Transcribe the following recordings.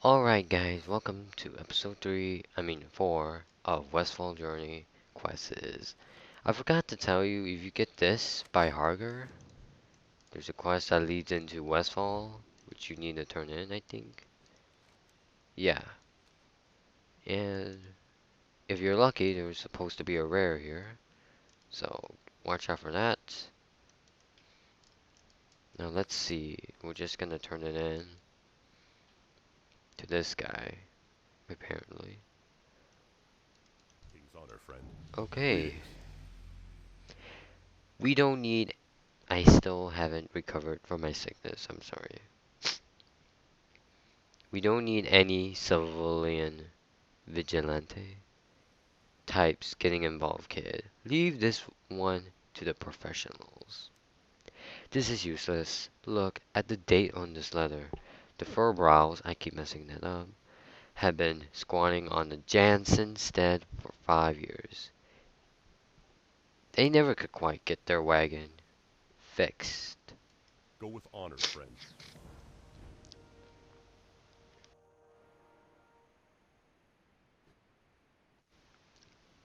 Alright guys, welcome to episode 4 of Westfall Journey Quests. I forgot to tell you, if you get this by Harger, there's a quest that leads into Westfall, which you need to turn in, I think. Yeah, and if you're lucky, there's supposed to be a rare here, so watch out for that. Now let's see, we're just gonna turn it in to this guy, apparently. King's honor, friend. Okay, Greetings. we don't need. I still haven't recovered from my sickness, I'm sorry. We don't need any civilian vigilante types getting involved, kid. Leave this one to the professionals. This is useless. Look at the date on this letter. The fur brows, I keep messing that up, have been squatting on the Jansen stead for 5 years. They never could quite get their wagon fixed. Go with honor, friend.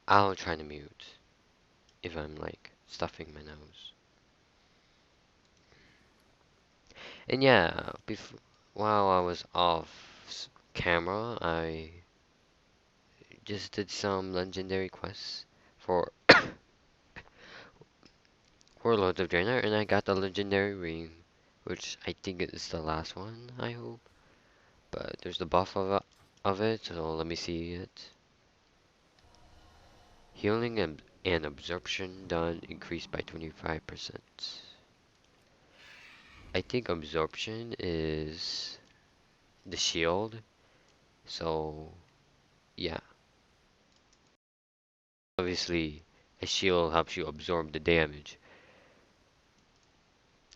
I'll try to mute if I'm like stuffing my nose. And yeah, while I was off camera, I just did some legendary quests for Warlords of Draenor, and I got the legendary ring, which I think is the last one, I hope. But there's the buff of it, so let me see it. Healing and absorption done increased by 25%. I think absorption is the shield, so yeah. Obviously, a shield helps you absorb the damage.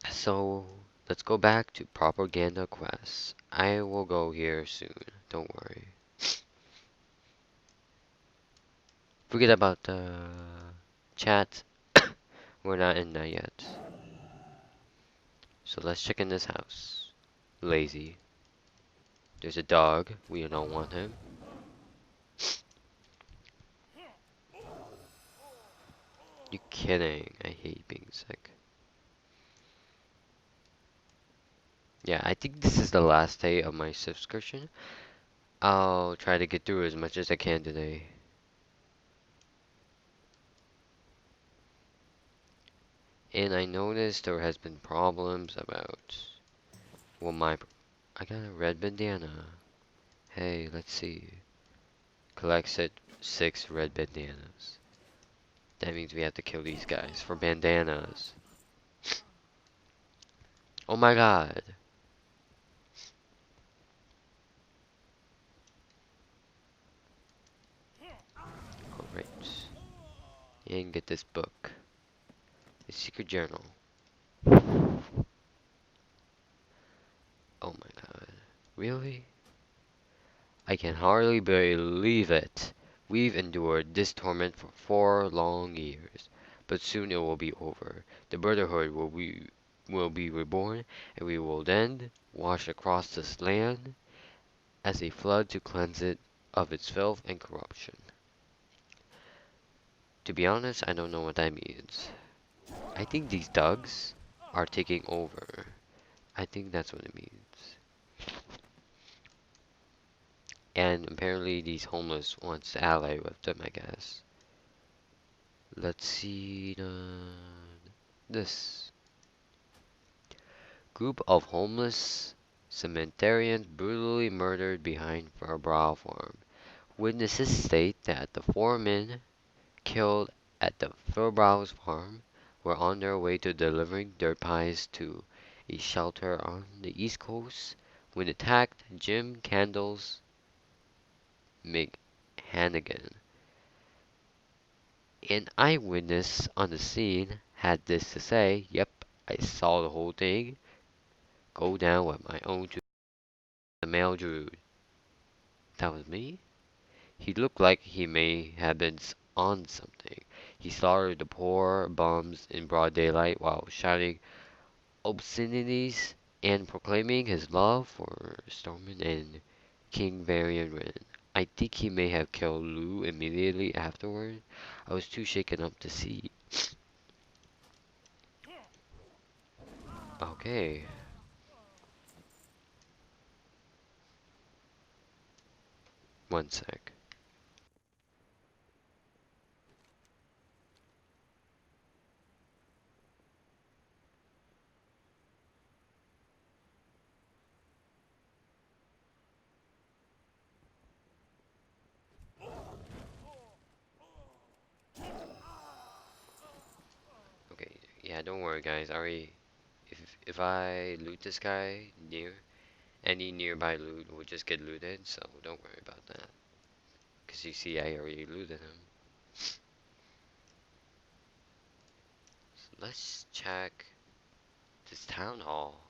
So, let's go back to propaganda quests. I will go here soon, don't worry. Forget about the chat, we're not in that yet. So let's check in this house. Lazy. There's a dog, we don't want him. You kidding, I hate being sick. Yeah, I think this is the last day of my subscription. I'll try to get through as much as I can today. And I noticed there has been problems about, well, I got a red bandana. Hey, let's see. Collects it 6 red bandanas. That means we have to kill these guys for bandanas. Oh my god. Alright. And get this book. The secret journal. Oh my god. Really? I can hardly believe it. We've endured this torment for 4 long years, but soon it will be over. The brotherhood will be reborn, and we will then wash across this land as a flood to cleanse it of its filth and corruption. To be honest, I don't know what that means. I think these thugs are taking over. I think that's what it means. And apparently these homeless wants to ally with them, I guess. Let's see this. Group of homeless cemeterians brutally murdered behind Farbrow Farm. Witnesses state that the 4 men killed at the Furbrow's farm were on their way to delivering dirt pies to a shelter on the East Coast when attacked Jim Candles McHannigan. An eyewitness on the scene had this to say, "Yep, I saw the whole thing go down with my own two, the male druid." That was me? He looked like he may have been on something. He slaughtered the poor bums in broad daylight while shouting obscenities and proclaiming his love for Stormin and King Varian Rin. I think he may have killed Lu immediately afterward. I was too shaken up to see. Okay, one sec. Okay, yeah, don't worry guys. I already, if I loot this guy near any nearby loot will just get looted, so don't worry about that. Cause you see, I already looted him. So let's check this town hall.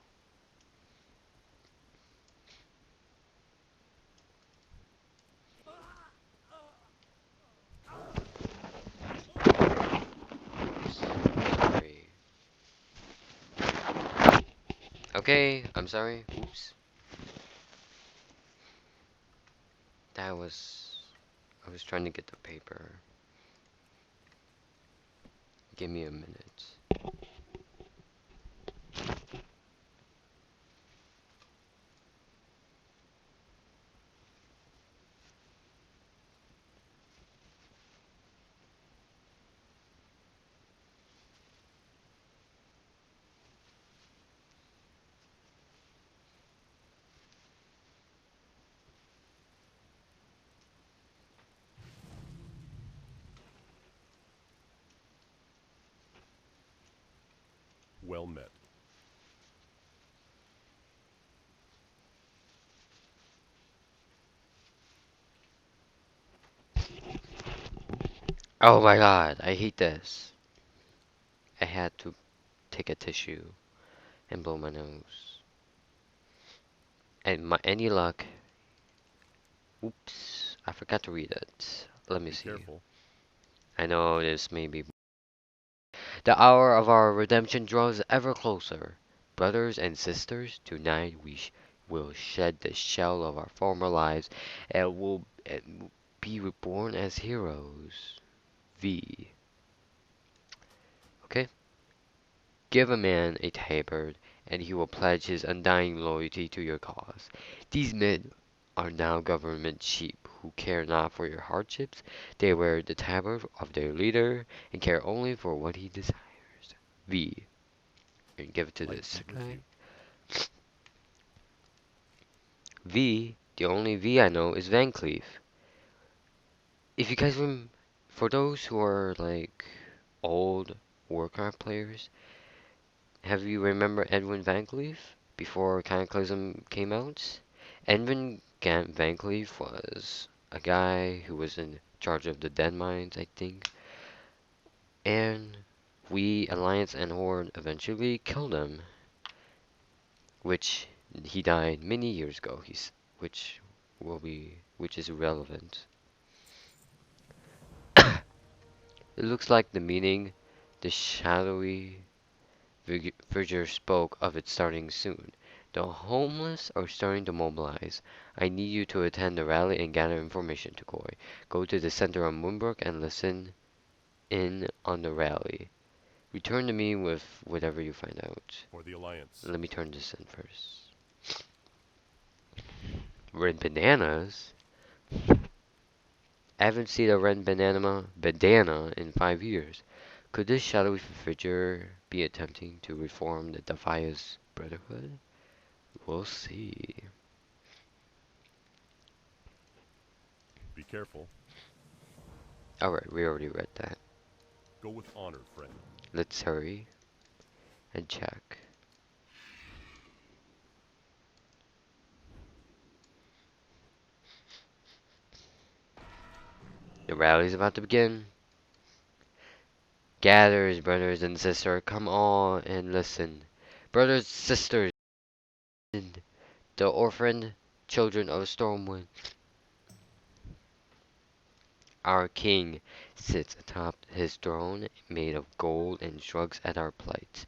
Sorry. Okay, I'm sorry. Oops. That was. I was trying to get the paper. Give me a minute. Well met. Oh my god, I hate this. I had to take a tissue and blow my nose. And my any luck. Oops, I forgot to read it. Let me Be see. careful. I know this may be. The hour of our redemption draws ever closer. Brothers and sisters, tonight will shed the shell of our former lives and be reborn as heroes. V. Okay? Give a man a tabard, and he will pledge his undying loyalty to your cause. These men are now government sheep who care not for your hardships. They wear the tabard of their leader and care only for what he desires. V. And give it to Light this be with guy. you. V. The only V I know is Van Cleef. If you guys for those who are like old Warcraft players, have you remember Edwin Van Cleef before Cataclysm came out? Van Cleef was a guy who was in charge of the Deadmines, I think, and we Alliance and Horde eventually killed him, which he died many years ago. Which is irrelevant. It looks like the meeting, the shadowy figure spoke of it starting soon. The homeless are starting to mobilize. I need you to attend the rally and gather information, Tukoi. Go to the center of Moonbrook and listen in on the rally. Return to me with whatever you find out. For the Alliance. Let me turn this in first. Red bananas? I haven't seen a red bandana in 5 years. Could this shadowy figure be attempting to reform the Defias brotherhood? We'll see. Be careful. Alright, we already read that. Go with honor, friend. Let's hurry and check. The rally's about to begin. Gathers, brothers and sisters, come on and listen. Brothers, sisters, and the orphaned children of Stormwind. Our king sits atop his throne made of gold and shrugs at our plight.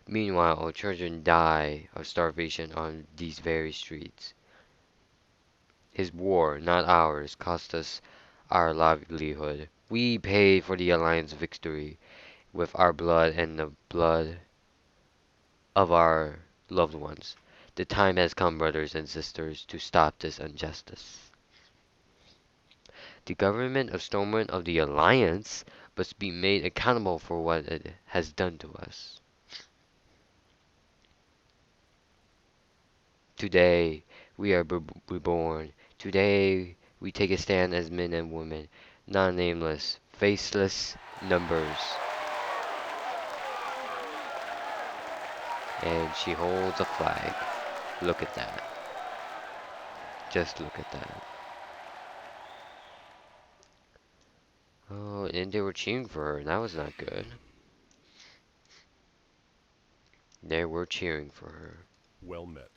Meanwhile, our children die of starvation on these very streets. His war, not ours, cost us our livelihood. We paid for the Alliance victory with our blood and the blood of our loved ones. The time has come, brothers and sisters, to stop this injustice. The government of Stormwind of the Alliance must be made accountable for what it has done to us. Today, we are reborn. Today, we take a stand as men and women, non-nameless, faceless numbers. And she holds a flag. Look at that. Just look at that. Oh, and they were cheering for her. That was not good. They were cheering for her. Well met.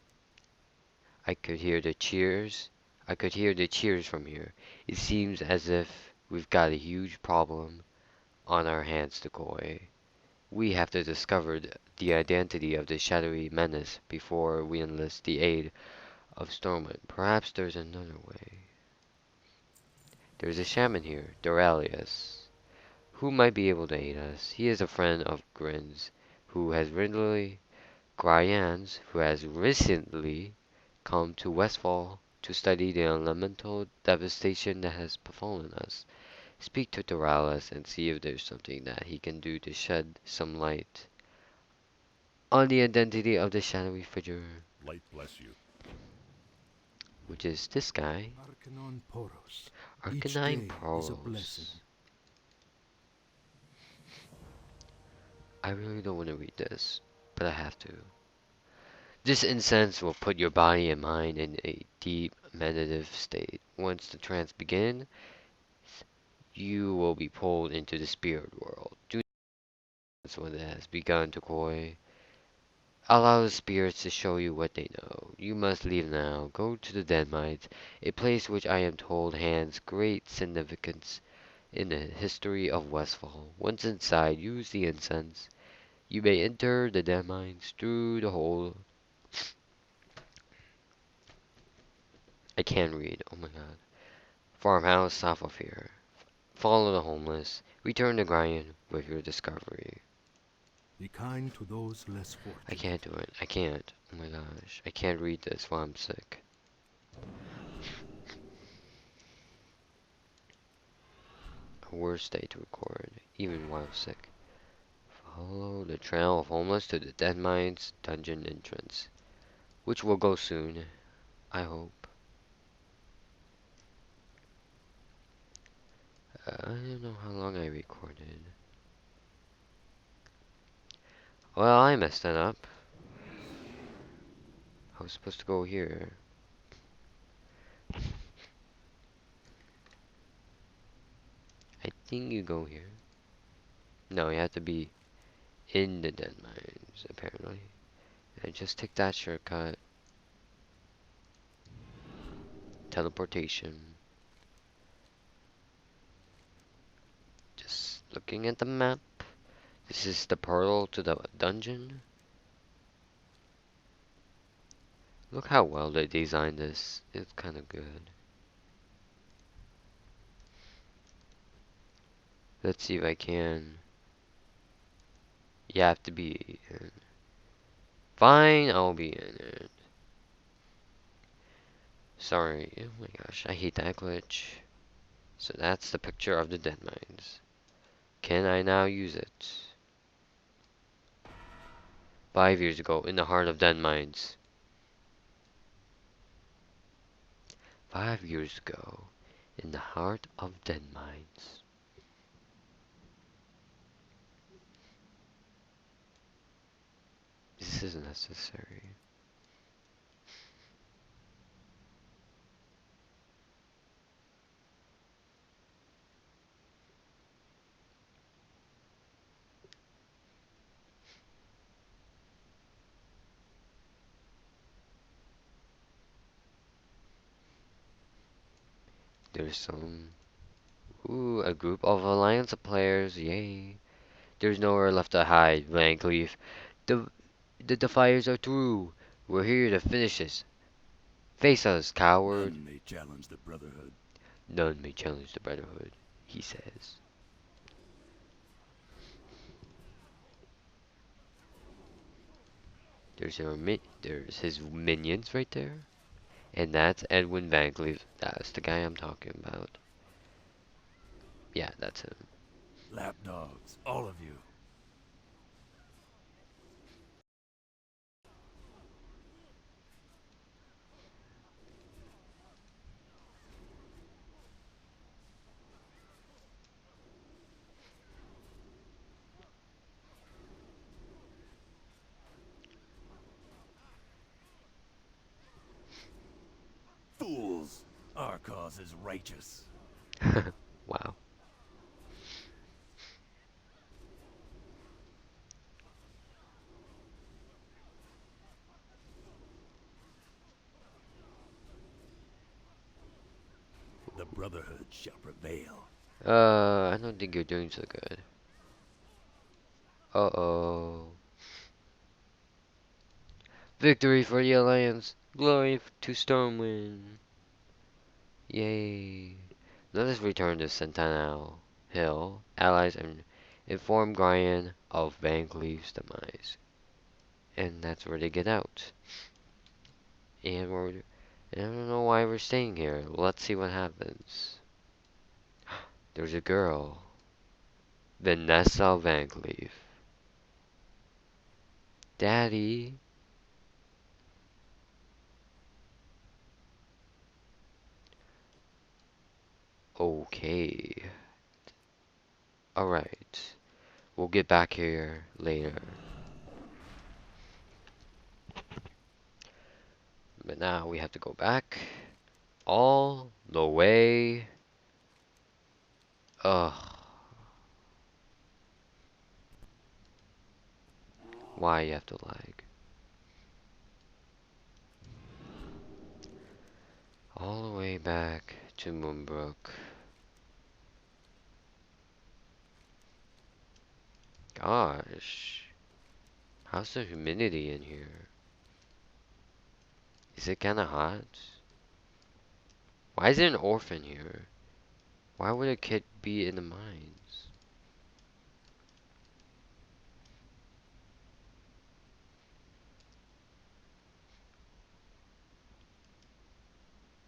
I could hear the cheers. I could hear the cheers from here. It seems as if we've got a huge problem on our hands, Decoy. We have to discover the identity of the shadowy menace before we enlist the aid of Stormwind. Perhaps there's another way. There's a shaman here, Doraleous, who might be able to aid us. He is a friend of Grin's, who has recently Gryan's, who has recently come to Westfall to study the elemental devastation that has befallen us. Speak to Doraleous and see if there's something that he can do to shed some light on the identity of the shadowy figure, Light bless you. which is this guy, Arcanon Poros. Each Arcanine day is a blessing. Pros. I really don't want to read this, but I have to. This incense will put your body and mind in a deep meditative state. Once the trance begins, you will be pulled into the spirit world. Do this when it has begun to coy. Allow the spirits to show you what they know. You must leave now. Go to the Deadmines, a place which I am told has great significance in the history of Westfall. Once inside, use the incense. You may enter the Deadmines through the hole. I can't read. Oh my god. Farmhouse south of here. Follow the homeless. Return to Gryan with your discovery. Be kind to those less I fortunate. can't do it. I can't. Oh my gosh. I can't read this while I'm sick. A worse day to record, even while sick. Follow the trail of homeless to the Deadmines dungeon entrance, which will go soon, I hope. I don't know how long I recorded. Well, I messed that up. I was supposed to go here. I think you go here. No, you have to be in the Deadmines, apparently. And just take that shortcut. Teleportation. Just looking at the map. This is the portal to the dungeon. Look how well they designed this. It's kind of good. Let's see if I can. You have to be in. Fine, I'll be in it. Sorry. Oh my gosh, I hate that glitch. So that's the picture of the Deadmines. Can I now use it? 5 years ago, in the heart of Deadmines. 5 years ago, in the heart of Deadmines. This is necessary. There's some. Ooh, a group of Alliance players, yay. There's nowhere left to hide, Blank Leaf. The Defias are through. We're here to finish this. Face us, coward. None may challenge the brotherhood. None may challenge the brotherhood, he says. There's his minions right there. And that's Edwin Van Cleef. That's the guy I'm talking about. Yeah, that's him. Lapdogs, all of you. Fools! Our cause is righteous. Wow. The brotherhood shall prevail. I don't think you're doing so good. Uh-oh. Victory for the Alliance. Glory to Stormwind. Yay. Let us return to Sentinel Hill, allies, and inform Brian of Van Cleef's demise. And that's where they get out. And I don't know why we're staying here. Let's see what happens. There's a girl. Vanessa Van Cleef. Daddy. Okay. Alright. We'll get back here later. But now we have to go back all the way. Ugh. Why you have to lag? All the way back to Moonbrook. Gosh. How's the humidity in here? Is it kinda hot? Why is there an orphan here? Why would a kid be in the mines?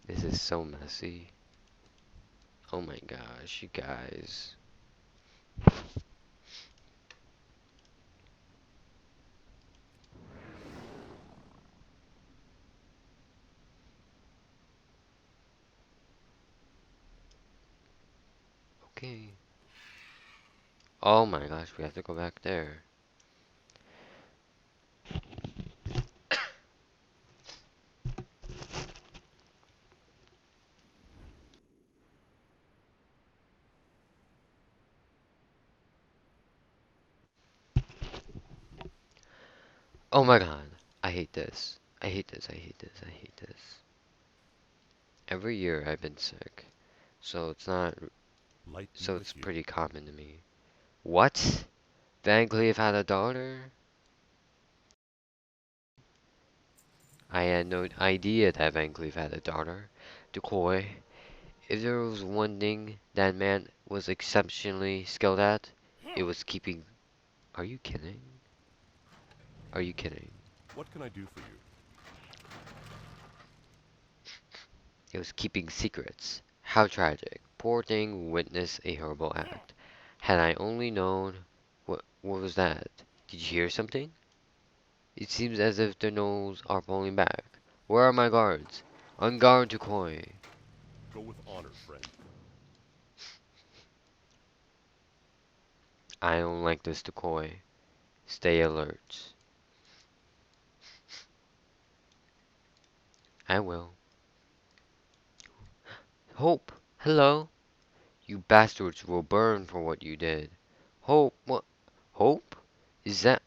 This is so messy. Oh my gosh, you guys. Okay. Oh my gosh, we have to go back there. Oh my god. I hate this. I hate this. I hate this. I hate this. Every year I've been sick. So it's not Light be so it's with you. pretty common to me. What? Van Cleef had a daughter? I had no idea that Van Cleef had a daughter. Decoy. If there was one thing that man was exceptionally skilled at, it was keeping. Are you kidding? Are you kidding? What can I do for you? It was keeping secrets. How tragic. Poor thing witnessed a horrible act. Had I only known. What was that? Did you hear something? It seems as if the gnolls are pulling back. Where are my guards? On guard to Koi. Go with honor, friend. I don't like this to Koi. Stay alert. I will. Hope! Hello! You bastards will burn for what you did. Hope? What? Hope? Is that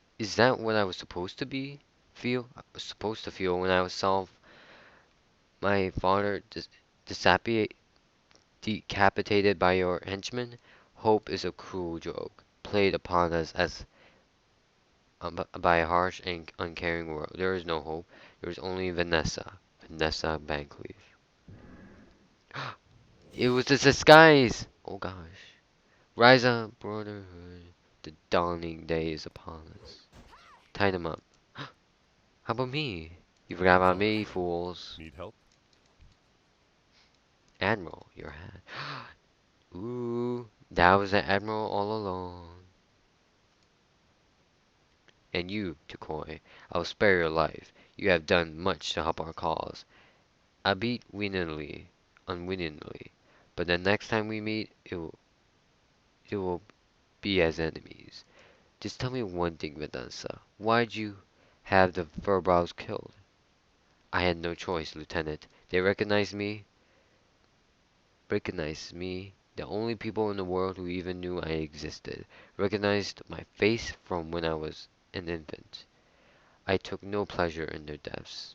what I was supposed to be? Feel? I was supposed to feel when I saw my father decapitated by your henchmen? Hope is a cruel joke, played upon us as by a harsh and uncaring world. There is no hope. There is only Vanessa. Vanessa Bankleaf. It was a disguise! Oh gosh. Rise up, brotherhood. The dawning day is upon us. Tie them up. How about me? You forgot about Father, me, fools. need help? Admiral, your hat. Ooh, that was the Admiral all along. And you, Tukoi, I'll spare your life. You have done much to help our cause. Albeit unwittingly. But the next time we meet, it will be as enemies. Just tell me one thing, Vanessa. Why'd you have the Furbrows killed? I had no choice, Lieutenant. They recognized me, the only people in the world who even knew I existed, recognized my face from when I was an infant. I took no pleasure in their deaths.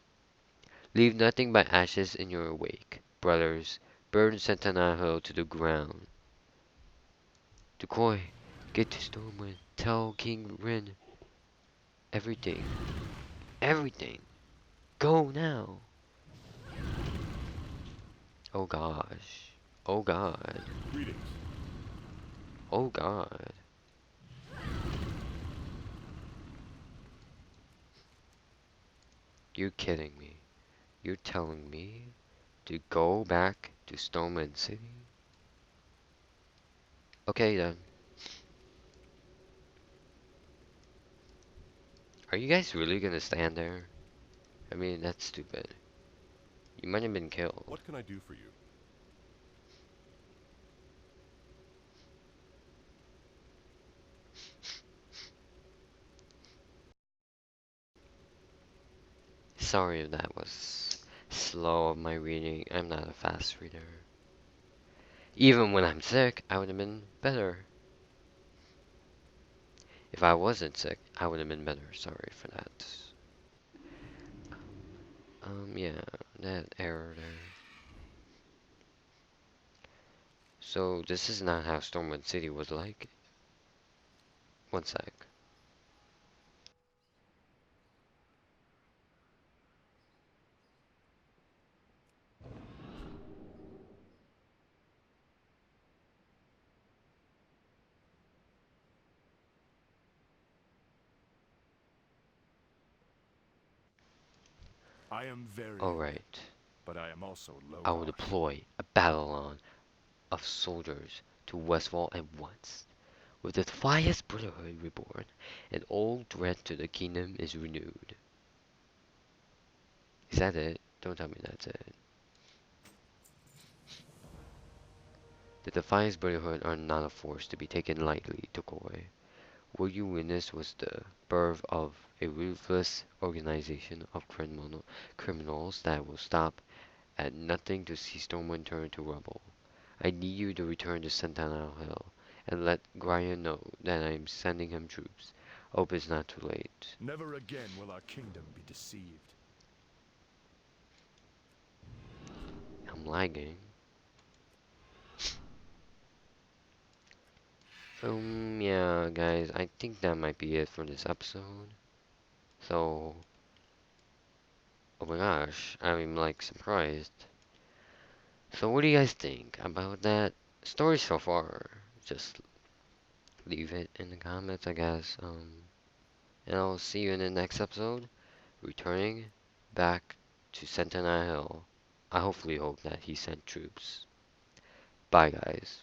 Leave nothing but ashes in your wake, brothers. Burn Sentinel Hill to the ground. Decoy, get to Stormwind. Tell King Rin everything. Everything. Go now. Oh gosh. Oh god. Greetings. Oh god. You're kidding me. You're telling me to go back to Stormwind City? Okay then. Are you guys really gonna stand there? I mean, that's stupid. You might have been killed. What can I do for you? Sorry if that was slow of my reading. I'm not a fast reader. Even when I'm sick, I would have been better. If I wasn't sick, I would have been better. Sorry for that. Yeah, that error there. So, this is not how Stormwind City was like. One sec. I am very angry, Alright. but I am also I will Lovar. deploy a battalion of soldiers to Westfall at once. With the Defias brotherhood reborn, an old threat to the kingdom is renewed. Is that it? Don't tell me that's it. The Defias brotherhood are not a force to be taken lightly, Tokoi. What you witnessed was the birth of a ruthless organization of criminals that will stop at nothing to see Stormwind turn to rubble. I need you to return to Sentinel Hill and let Gryan know that I am sending him troops. Hope it's not too late. Never again will our kingdom be deceived. I'm lagging. Yeah, guys, I think that might be it for this episode. So, oh my gosh, I'm like surprised. So, what do you guys think about that story so far? Just leave it in the comments, I guess. And I'll see you in the next episode. Returning back to Sentinel Hill. I hopefully hope that he sent troops. Bye, guys.